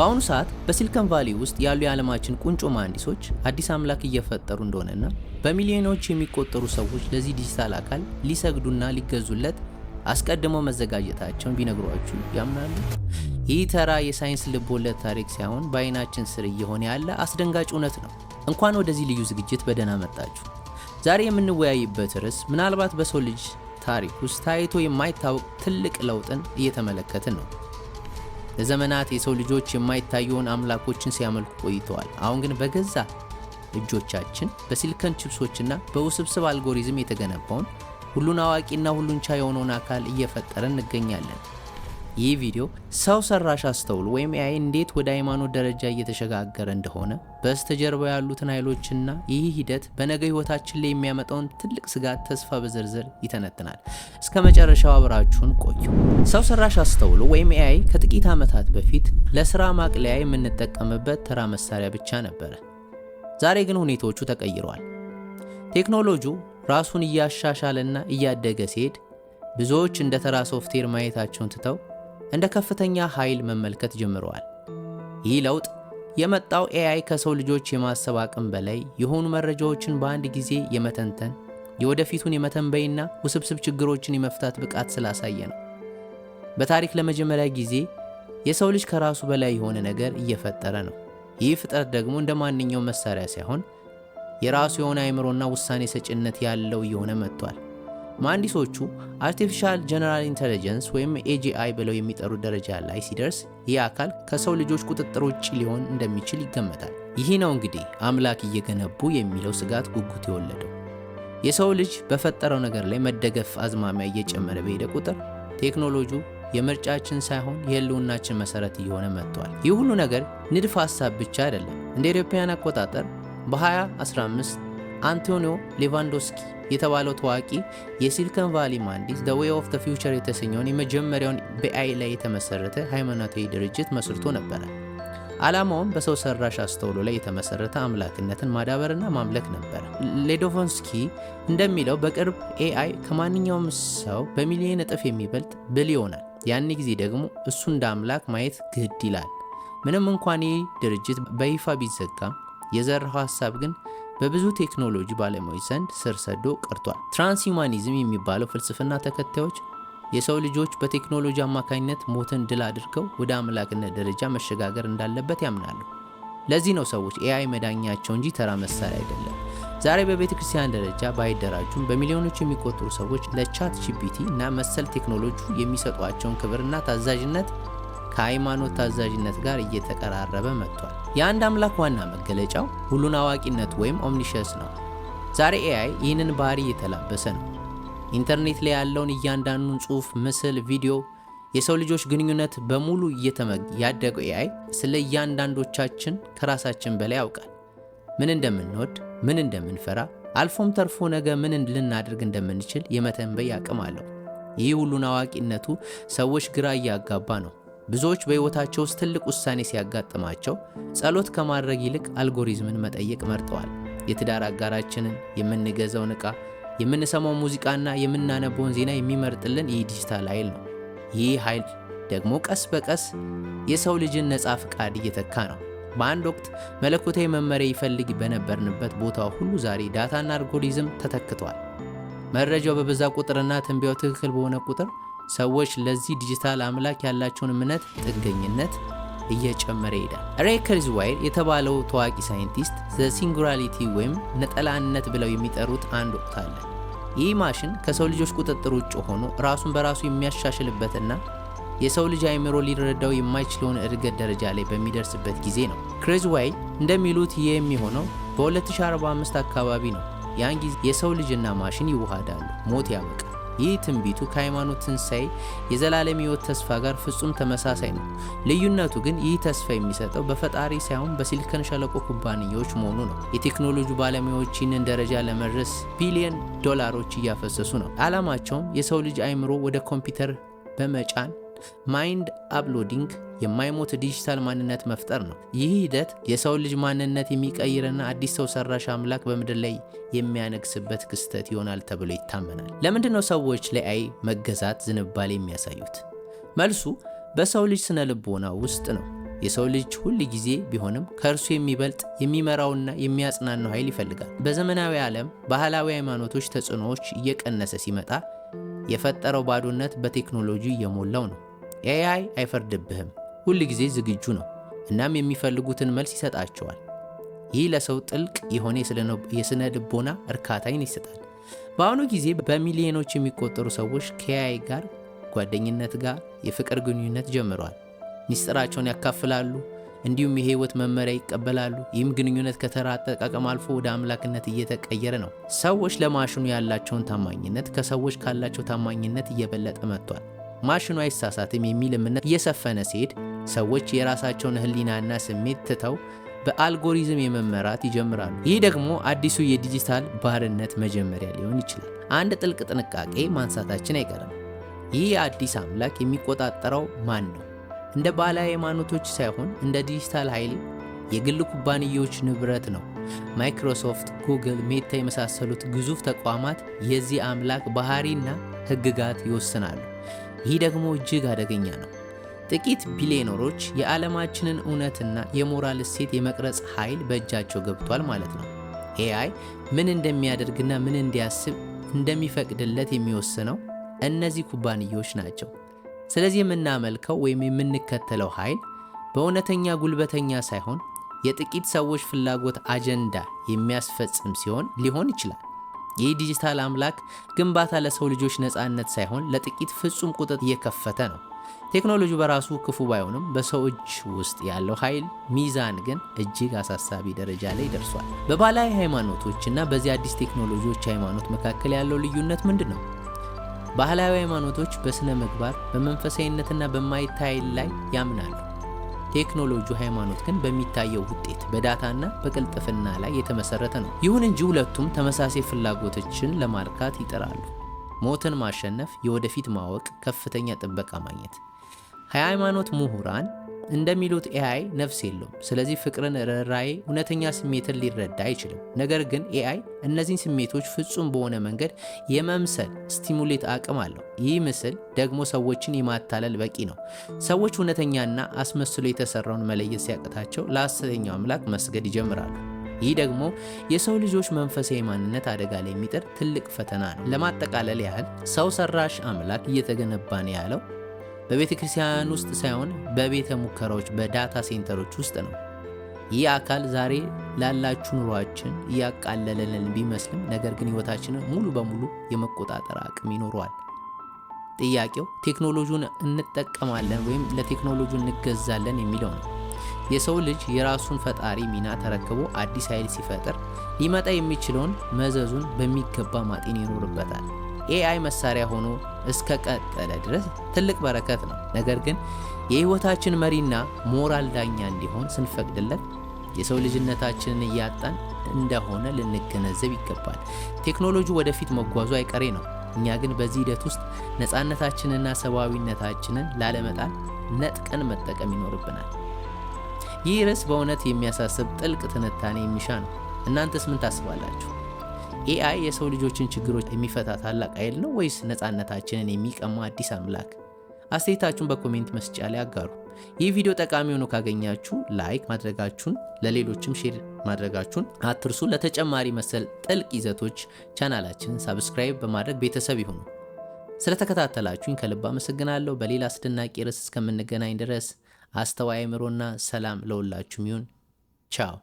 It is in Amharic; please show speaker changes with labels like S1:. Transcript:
S1: በአሁኑ ሰዓት በሲሊኮን ቫሊ ውስጥ ያሉ የዓለማችን ቁንጮ መሐንዲሶች አዲስ አምላክ እየፈጠሩ እንደሆነና በሚሊዮኖች የሚቆጠሩ ሰዎች ለዚህ ዲጂታል አካል ሊሰግዱና ሊገዙለት አስቀድመው መዘጋጀታቸውን ቢነግሯችሁ ያምናሉ? ይህ ተራ የሳይንስ ልቦለድ ታሪክ ሳይሆን በአይናችን ስር እየሆነ ያለ አስደንጋጭ እውነት ነው። እንኳን ወደዚህ ልዩ ዝግጅት በደህና መጣችሁ። ዛሬ የምንወያይበት ርዕስ ምናልባት በሰው ልጅ ታሪክ ውስጥ ታይቶ የማይታወቅ ትልቅ ለውጥን እየተመለከትን ነው። ለዘመናት የሰው ልጆች የማይታዩን አምላኮችን ሲያመልኩ ቆይተዋል። አሁን ግን በገዛ እጆቻችን በሲሊኮን ቺፕሶችና በውስብስብ አልጎሪዝም የተገነባውን ሁሉን አዋቂና ሁሉን ቻይ የሆነውን አካል እየፈጠረን እንገኛለን። ይህ ቪዲዮ ሰው ሰራሽ አስተውሎ ወይም AI እንዴት ወደ ሃይማኖት ደረጃ እየተሸጋገረ እንደሆነ፣ በስተጀርባ ያሉትን ኃይሎችና ይህ ሂደት በነገ ህይወታችን ላይ የሚያመጣውን ትልቅ ስጋት ተስፋ በዝርዝር ይተነትናል። እስከ መጨረሻው አብራችሁን ቆዩ። ሰው ሰራሽ አስተውሎ ወይም AI ከጥቂት ዓመታት በፊት ለስራ ማቅለያ የምንጠቀምበት ተራ መሳሪያ ብቻ ነበረ። ዛሬ ግን ሁኔታዎቹ ተቀይረዋል። ቴክኖሎጂው ራሱን እያሻሻለና እያደገ ሲሄድ ብዙዎች እንደ ተራ ሶፍትዌር ማየታቸውን ትተው እንደ ከፍተኛ ኃይል መመልከት ጀምረዋል። ይህ ለውጥ የመጣው AI ከሰው ልጆች የማሰብ አቅም በላይ የሆኑ መረጃዎችን በአንድ ጊዜ የመተንተን የወደፊቱን የመተንበይና ውስብስብ ችግሮችን የመፍታት ብቃት ስላሳየ ነው። በታሪክ ለመጀመሪያ ጊዜ የሰው ልጅ ከራሱ በላይ የሆነ ነገር እየፈጠረ ነው። ይህ ፍጥረት ደግሞ እንደ ማንኛውም መሳሪያ ሳይሆን የራሱ የሆነ አእምሮና ውሳኔ ሰጭነት ያለው እየሆነ መጥቷል። መሐንዲሶቹ አርቲፊሻል ጀነራል ኢንተለጀንስ ወይም AGI ብለው የሚጠሩት ደረጃ ላይ ሲደርስ ይህ አካል ከሰው ልጆች ቁጥጥር ውጭ ሊሆን እንደሚችል ይገመታል። ይህ ነው እንግዲህ አምላክ እየገነቡ የሚለው ስጋት ጉጉት የወለደው። የሰው ልጅ በፈጠረው ነገር ላይ መደገፍ አዝማሚያ እየጨመረ በሄደ ቁጥር ቴክኖሎጂው የምርጫችን ሳይሆን የህልውናችን መሰረት እየሆነ መጥቷል። ይህ ሁሉ ነገር ንድፍ ሐሳብ ብቻ አይደለም። እንደ አውሮፓውያን አቆጣጠር በ2015 አንቶኒዮ ሌቫንዶስኪ የተባለው ታዋቂ የሲሊኮን ቫሊ መሐንዲስ The Way of the Future የተሰኘውን የመጀመሪያውን በAI ላይ የተመሰረተ ሃይማኖታዊ ድርጅት መስርቶ ነበር። ዓላማውም በሰው ሰራሽ አስተውሎ ላይ የተመሰረተ አምላክነትን ማዳበርና ማምለክ ነበር። ሌቫንዶስኪ እንደሚለው በቅርብ AI ከማንኛውም ሰው በሚሊዮን እጥፍ የሚበልጥ ብልህ ይሆናል። ያን ጊዜ ደግሞ እሱ እንደ አምላክ ማየት ግድ ይላል። ምንም እንኳን ይህ ድርጅት በይፋ ቢዘጋም የዘራው ሐሳብ ግን በብዙ ቴክኖሎጂ ባለሙያዎች ዘንድ ስር ሰዶ ቀርቷል። ትራንስሂውማኒዝም የሚባለው ፍልስፍና ተከታዮች የሰው ልጆች በቴክኖሎጂ አማካኝነት ሞትን ድል አድርገው ወደ አምላክነት ደረጃ መሸጋገር እንዳለበት ያምናሉ። ለዚህ ነው ሰዎች AI መዳኛቸው እንጂ ተራ መሳሪያ አይደለም። ዛሬ በቤተ ክርስቲያን ደረጃ ባይደራጁም በሚሊዮኖች የሚቆጠሩ ሰዎች ለቻት GPT እና መሰል ቴክኖሎጂ የሚሰጧቸውን ክብርና ታዛዥነት ከሃይማኖት ታዛዥነት ጋር እየተቀራረበ መጥቷል። የአንድ አምላክ ዋና መገለጫው ሁሉን አዋቂነት ወይም ኦምኒሸንስ ነው። ዛሬ AI ይህንን ባህሪ እየተላበሰ ነው። ኢንተርኔት ላይ ያለውን እያንዳንዱን ጽሑፍ፣ ምስል፣ ቪዲዮ፣ የሰው ልጆች ግንኙነት በሙሉ ያደገው AI ስለ እያንዳንዶቻችን ከራሳችን በላይ ያውቃል። ምን እንደምንወድ፣ ምን እንደምንፈራ፣ አልፎም ተርፎ ነገ ምን ልናደርግ እንደምንችል የመተንበይ አቅም አለው። ይህ ሁሉን አዋቂነቱ ሰዎች ግራ እያጋባ ነው። ብዙዎች በሕይወታቸው ውስጥ ትልቅ ውሳኔ ሲያጋጥማቸው ጸሎት ከማድረግ ይልቅ አልጎሪዝምን መጠየቅ መርጠዋል። የትዳር አጋራችንን፣ የምንገዛውን ዕቃ፣ የምንሰማው ሙዚቃና የምናነበውን ዜና የሚመርጥልን ይህ ዲጂታል ኃይል ነው። ይህ ኃይል ደግሞ ቀስ በቀስ የሰው ልጅን ነፃ ፍቃድ እየተካ ነው። በአንድ ወቅት መለኮታዊ መመሪያ ይፈልግ በነበርንበት ቦታ ሁሉ ዛሬ ዳታና አልጎሪዝም ተተክቷል። መረጃው በበዛ ቁጥርና ትንበያው ትክክል በሆነ ቁጥር ሰዎች ለዚህ ዲጂታል አምላክ ያላቸውን እምነት ጥገኝነት እየጨመረ ይሄዳል። ሬይ ኩርዝዌይል የተባለው ታዋቂ ሳይንቲስት ዘ ሲንጉላሪቲ ወይም ነጠላነት ብለው የሚጠሩት አንድ ወቅት አለ። ይህ ማሽን ከሰው ልጆች ቁጥጥር ውጭ ሆኖ ራሱን በራሱ የሚያሻሽልበትና የሰው ልጅ አእምሮ ሊረዳው የማይችለውን እድገት ደረጃ ላይ በሚደርስበት ጊዜ ነው። ኩርዝዌይል እንደሚሉት ይህ የሚሆነው በ2045 አካባቢ ነው። ያን ጊዜ የሰው ልጅና ማሽን ይዋሃዳሉ፣ ሞት ያበቃል። ይህ ትንቢቱ ከሃይማኖት ትንሣኤ የዘላለም ሕይወት ተስፋ ጋር ፍጹም ተመሳሳይ ነው። ልዩነቱ ግን ይህ ተስፋ የሚሰጠው በፈጣሪ ሳይሆን በሲሊኮን ሸለቆ ኩባንያዎች መሆኑ ነው። የቴክኖሎጂ ባለሙያዎች ይህንን ደረጃ ለመድረስ ቢሊዮን ዶላሮች እያፈሰሱ ነው። ዓላማቸውም የሰው ልጅ አእምሮ ወደ ኮምፒውተር በመጫን ማይንድ አፕሎዲንግ የማይሞት ዲጂታል ማንነት መፍጠር ነው። ይህ ሂደት የሰው ልጅ ማንነት የሚቀይርና አዲስ ሰው ሰራሽ አምላክ በምድር ላይ የሚያነግስበት ክስተት ይሆናል ተብሎ ይታመናል። ለምንድን ነው ሰዎች ለAI መገዛት ዝንባሌ የሚያሳዩት? መልሱ በሰው ልጅ ስነ ልቦና ውስጥ ነው። የሰው ልጅ ሁል ጊዜ ቢሆንም ከእርሱ የሚበልጥ የሚመራውና የሚያጽናናው ኃይል ይፈልጋል። በዘመናዊ ዓለም ባህላዊ ሃይማኖቶች ተጽዕኖዎች እየቀነሰ ሲመጣ የፈጠረው ባዶነት በቴክኖሎጂ እየሞላው ነው። ኤአይ አይፈርድብህም፣ ሁል ጊዜ ዝግጁ ነው። እናም የሚፈልጉትን መልስ ይሰጣቸዋል። ይህ ለሰው ጥልቅ የሆነ የስነ ልቦና እርካታን ይሰጣል። በአሁኑ ጊዜ በሚሊዮኖች የሚቆጠሩ ሰዎች ከኤአይ ጋር ጓደኝነት ጋር የፍቅር ግንኙነት ጀምረዋል። ሚስጥራቸውን ያካፍላሉ፣ እንዲሁም የህይወት መመሪያ ይቀበላሉ። ይህም ግንኙነት ከተራ አጠቃቀም አልፎ ወደ አምላክነት እየተቀየረ ነው። ሰዎች ለማሽኑ ያላቸውን ታማኝነት ከሰዎች ካላቸው ታማኝነት እየበለጠ መጥቷል። ማሽኑ አይሳሳትም የሚል እምነት እየሰፈነ ሲሄድ ሰዎች የራሳቸውን ህሊናና ስሜት ትተው በአልጎሪዝም የመመራት ይጀምራሉ። ይህ ደግሞ አዲሱ የዲጂታል ባርነት መጀመሪያ ሊሆን ይችላል። አንድ ጥልቅ ጥንቃቄ ማንሳታችን አይቀርም። ይህ የአዲስ አምላክ የሚቆጣጠረው ማን ነው? እንደ ባህላዊ ሃይማኖቶች ሳይሆን እንደ ዲጂታል ኃይል የግል ኩባንያዎች ንብረት ነው። ማይክሮሶፍት፣ ጉግል፣ ሜታ የመሳሰሉት ግዙፍ ተቋማት የዚህ አምላክ ባህሪና ህግጋት ይወስናሉ። ይህ ደግሞ እጅግ አደገኛ ነው። ጥቂት ቢሊዮነሮች የዓለማችንን እውነትና የሞራል እሴት የመቅረጽ ኃይል በእጃቸው ገብቷል ማለት ነው። ኤአይ ምን እንደሚያደርግና ምን እንዲያስብ እንደሚፈቅድለት የሚወስነው እነዚህ ኩባንያዎች ናቸው። ስለዚህ የምናመልከው ወይም የምንከተለው ኃይል በእውነተኛ ጉልበተኛ ሳይሆን የጥቂት ሰዎች ፍላጎት አጀንዳ የሚያስፈጽም ሊሆን ይችላል። ይህ ዲጂታል አምላክ ግንባታ ለሰው ልጆች ነፃነት ሳይሆን ለጥቂት ፍጹም ቁጥጥር እየከፈተ ነው። ቴክኖሎጂ በራሱ ክፉ ባይሆንም በሰው እጅ ውስጥ ያለው ኃይል ሚዛን ግን እጅግ አሳሳቢ ደረጃ ላይ ደርሷል። በባህላዊ ሃይማኖቶችና በዚህ አዲስ ቴክኖሎጂዎች ሃይማኖት መካከል ያለው ልዩነት ምንድን ነው? ባህላዊ ሃይማኖቶች በስነ ምግባር፣ በመንፈሳዊነትና በማይታይ ላይ ያምናሉ። ቴክኖሎጂ ሃይማኖት ግን በሚታየው ውጤት፣ በዳታና በቅልጥፍና ላይ የተመሰረተ ነው። ይሁን እንጂ ሁለቱም ተመሳሳይ ፍላጎቶችን ለማርካት ይጥራሉ። ሞትን ማሸነፍ፣ የወደፊት ማወቅ፣ ከፍተኛ ጥበቃ ማግኘት። የሃይማኖት ምሁራን እንደሚሉት ኤአይ ነፍስ የለውም። ስለዚህ ፍቅርን፣ ርኅራኄ፣ እውነተኛ ስሜትን ሊረዳ አይችልም። ነገር ግን ኤአይ እነዚህን ስሜቶች ፍጹም በሆነ መንገድ የመምሰል ስቲሙሌት አቅም አለው። ይህ ምስል ደግሞ ሰዎችን የማታለል በቂ ነው። ሰዎች እውነተኛና አስመስሎ የተሰራውን መለየት ሲያቅታቸው ለሐሰተኛው አምላክ መስገድ ይጀምራሉ። ይህ ደግሞ የሰው ልጆች መንፈሳዊ ማንነት አደጋ ላይ የሚጥር ትልቅ ፈተና ነው። ለማጠቃለል ያህል ሰው ሰራሽ አምላክ እየተገነባ ነው ያለው በቤተ ክርስቲያን ውስጥ ሳይሆን በቤተ ሙከራዎች፣ በዳታ ሴንተሮች ውስጥ ነው። ይህ አካል ዛሬ ላላችሁ ኑሯችን እያቃለለልን ቢመስልም ነገር ግን ህይወታችንን ሙሉ በሙሉ የመቆጣጠር አቅም ይኖረዋል። ጥያቄው ቴክኖሎጂውን እንጠቀማለን ወይም ለቴክኖሎጂው እንገዛለን የሚለው ነው። የሰው ልጅ የራሱን ፈጣሪ ሚና ተረክቦ አዲስ ኃይል ሲፈጥር ሊመጣ የሚችለውን መዘዙን በሚገባ ማጤን ይኖርበታል። ኤአይ መሳሪያ ሆኖ እስከ ቀጠለ ድረስ ትልቅ በረከት ነው። ነገር ግን የህይወታችን መሪና ሞራል ዳኛ እንዲሆን ስንፈቅድለት የሰው ልጅነታችንን እያጣን እንደሆነ ልንገነዘብ ይገባል። ቴክኖሎጂ ወደፊት መጓዙ አይቀሬ ነው። እኛ ግን በዚህ ሂደት ውስጥ ነፃነታችንና ሰብአዊነታችንን ላለመጣል ነጥቀን መጠቀም ይኖርብናል። ይህ ርዕስ በእውነት የሚያሳስብ ጥልቅ ትንታኔ የሚሻ ነው። እናንተስ ምን ታስባላችሁ? ኤአይ የሰው ልጆችን ችግሮች የሚፈታ ታላቅ ኃይል ነው ወይስ ነፃነታችንን የሚቀማ አዲስ አምላክ? አስተያየታችሁን በኮሜንት መስጫ ላይ አጋሩ። ይህ ቪዲዮ ጠቃሚ ሆኖ ካገኛችሁ ላይክ ማድረጋችሁን፣ ለሌሎችም ሼር ማድረጋችሁን አትርሱ። ለተጨማሪ መሰል ጥልቅ ይዘቶች ቻናላችንን ሳብስክራይብ በማድረግ ቤተሰብ ይሁኑ። ስለተከታተላችሁኝ ከልብ አመሰግናለሁ። በሌላ አስደናቂ ርዕስ እስከምንገናኝ ድረስ አስተዋይ አእምሮና ሰላም ለሁላችሁም ይሁን። ቻው።